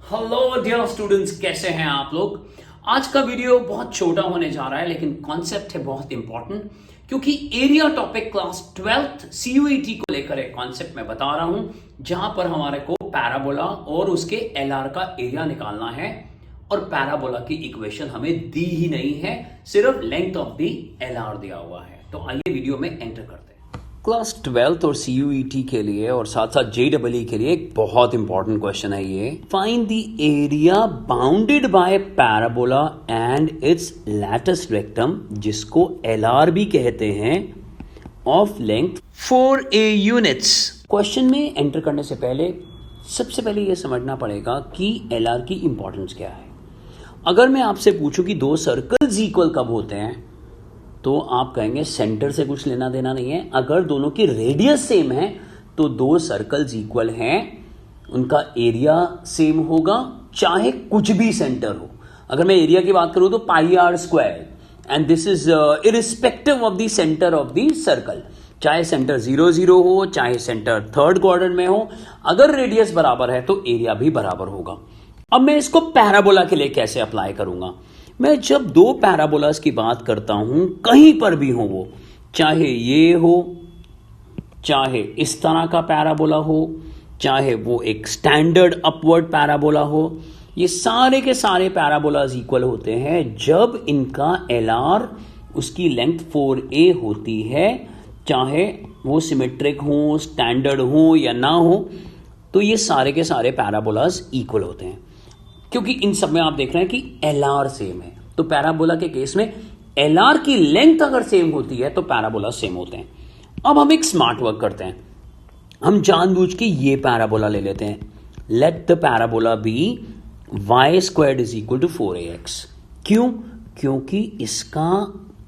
Hello dear students, कैसे हैं आप लोग। आज का वीडियो बहुत छोटा होने जा रहा है लेकिन कॉन्सेप्ट है बहुत इंपॉर्टेंट, क्योंकि area topic class 12th CUET को लेकर एक कॉन्सेप्ट मैं बता रहा हूं जहां पर हमारे को पैराबोला और उसके LR का एरिया निकालना है। और पैराबोला की इक्वेशन हमें दी ही नहीं है, सिर्फ लेंथ ऑफ द LR दिया हुआ है। तो आइए वीडियो में एंटर करते हैं। क्लास 12th और CUET के लिए और साथ साथ JEE के लिए एक बहुत इंपॉर्टेंट क्वेश्चन है ये। Find the area bounded by parabola and it's lattice rectum, जिसको LR भी कहते हैं, of length 4a units. Question में एंटर करने से पहले सबसे पहले ये समझना पड़ेगा कि LR की इंपॉर्टेंस क्या है। अगर मैं आपसे पूछूं कि दो सर्कल्स इक्वल कब होते हैं, तो आप कहेंगे सेंटर से कुछ लेना देना नहीं है। अगर दोनों की रेडियस सेम है तो दो सर्कल्स इक्वल हैं, उनका एरिया सेम होगा, चाहे कुछ भी सेंटर हो। अगर मैं एरिया की बात करूं तो πr² and this is irrespective of the centre of the circle. चाहे सेंटर 0 0 हो, चाहे सेंटर थर्ड क्वाड्रेंट में हो, अगर रेडियस बराबर है तो एरिया भी बराबर होगा। अब मैं इसको पैराबोला के लिए कैसे अप्लाई करूंगा। मैं जब दो पैराबोलास की बात करता हूं, कहीं पर भी हो वो, चाहे ये हो, चाहे इस तरह का पैराबोला हो, चाहे वो एक स्टैंडर्ड अपवर्ड पैराबोला हो, ये सारे के सारे पैराबोलास इक्वल होते हैं जब इनका LR उसकी लेंथ 4a होती है। चाहे वो सिमेट्रिक हो, स्टैंडर्ड हो या ना हो, तो ये सारे के सारे पैराबोलास इक्वल होते हैं, क्योंकि इन सब में आप देख रहे हैं कि LR सेम है। तो पैराबोला के केस में LR की लेंथ अगर सेम होती है तो पैराबोला सेम होते हैं। अब हम एक स्मार्ट वर्क करते हैं, हम जानबूझ के ये पैराबोला ले लेते हैं। Let the parabola be y² = 4ax। क्यों? क्योंकि इसका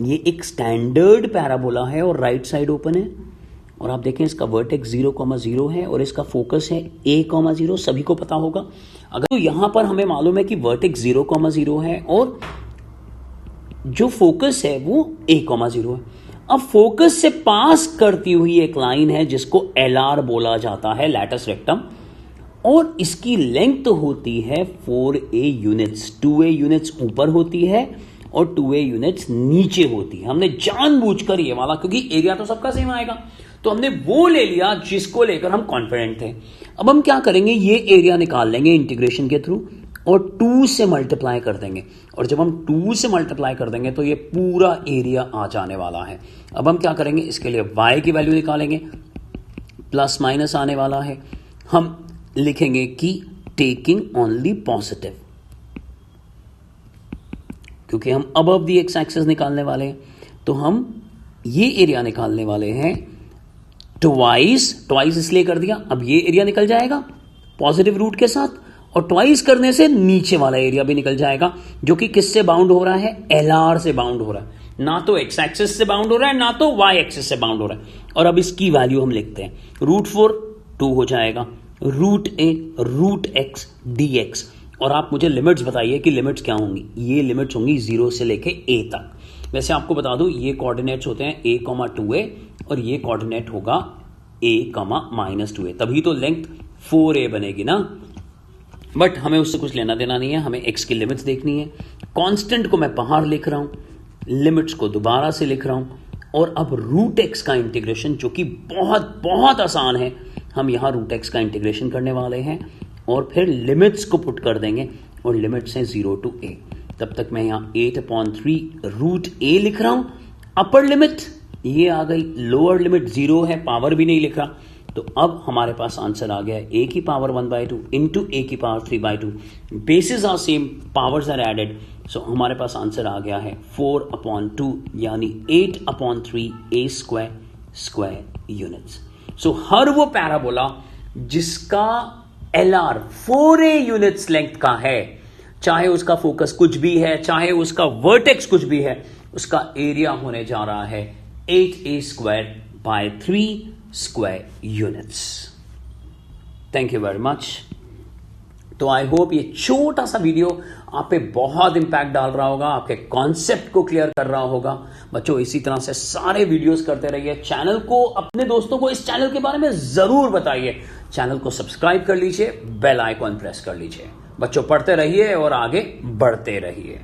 ये एक स्टैंडर्ड पैराबोला है और राइट साइड ओपन है, और आप देखें इसका वर्टेक्स 0,0 है और इसका फोकस है a,0। सभी को पता होगा। अगर तो यहां पर हमें मालूम है कि वर्टेक्स 0,0 है और जो फोकस है वो a,0 है। अब फोकस से पास करती हुई एक लाइन है जिसको LR बोला जाता है, लैटिस रेक्टम, और इसकी लेंथ होती है 4a यूनिट्स। 2a यूनिट्स ऊपर होती है और 2a यूनिट्स नीचे होती है। हमने जानबूझकर ये वाला, क्योंकि एरिया तो सबका सेम आएगा, तो हमने वो ले लिया जिसको लेकर हम कॉन्फिडेंट थे। अब हम क्या करेंगे, ये एरिया निकाल लेंगे इंटीग्रेशन के थ्रू और 2 से मल्टीप्लाई कर देंगे। और जब हम 2 से मल्टीप्लाई कर देंगे तो ये पूरा एरिया आ जाने वाला है। अब हम क्या करेंगे, इसके लिए y की वैल्यू निकालेंगे, प्लस माइनस आने वाला है। हम लिखेंगे कि टेकिंग ओनली पॉजिटिव, क्योंकि हम अबव द एक्स एक्सिस निकालने वाले हैं, तो हम ये एरिया निकालने वाले हैं ट्वाइस इसलिए कर दिया। अब ये एरिया निकल जाएगा पॉजिटिव रूट के साथ, और ट्वाइस करने से नीचे वाला एरिया भी निकल जाएगा, जो कि किससे बाउंड हो रहा है, LR से बाउंड हो रहा है। ना तो एक्स एक्सिस से बाउंड हो रहा है, ना तो y एक्सिस से बाउंड हो रहा है। और अब इसकी वैल्यू हम लिखते हैं, √4 2 हो जाएगा, √a √x dx। और आप मुझे लिमिट्स बताइए कि लिमिट्स क्या होंगी। ये लिमिट्स होंगी 0 से लेके a तक। वैसे आपको बता दूं, ये कोऑर्डिनेट्स होते हैं a, 2a, और ये कोऑर्डिनेट होगा a, -2a, तभी तो लेंथ 4a बनेगी ना। बट हमें उससे कुछ लेना देना नहीं है, हमें x की लिमिट्स देखनी है। कांस्टेंट को मैं बाहर लिख रहा हूं, लिमिट्स को दोबारा से लिख रहा हूं, और अब √x का इंटीग्रेशन, जो कि बहुत बहुत आसान है, हम यहां √x का इंटीग्रेशन करने वाले हैं और फिर लिमिट्स को पुट कर देंगे, और लिमिट्स हैं 0 to a। तब तक मैं यहां 8/3 √a लिख रहा हूं। अपर लिमिट ये आ गई, लोअर लिमिट 0 है, पावर भी नहीं लिख रहा। तो अब हमारे पास आंसर आ गया a की पावर 1/2 इंटू a की power 3/2। Basis are same, powers are added, so हमारे पास आंसर आ गया है 4/2 यानी 8/3 a² यूनिट्स। सो हर वो पैराबोला जिसका LR 4a यूनिट्स लेंथ का है, चाहे उसका फोकस कुछ भी है, चाहे उसका वर्टेक्स कुछ भी है, उसका एरिया होने जा रहा है 8a² units. Thank you very much. तो आई होप ये छोटा सा वीडियो आप पे बहुत इंपैक्ट डाल रहा होगा, आपके कॉन्सेप्ट को क्लियर कर रहा होगा। बच्चों, इसी तरह से सारे वीडियोस करते रहिए। चैनल को, अपने दोस्तों को इस चैनल के बारे में जरूर बताइए। चैनल को सब्सक्राइब कर लीजिए, बेल आइकॉन प्रेस कर लीजिए। बच्चों पढ़ते रहिए और आगे बढ़ते रहिए।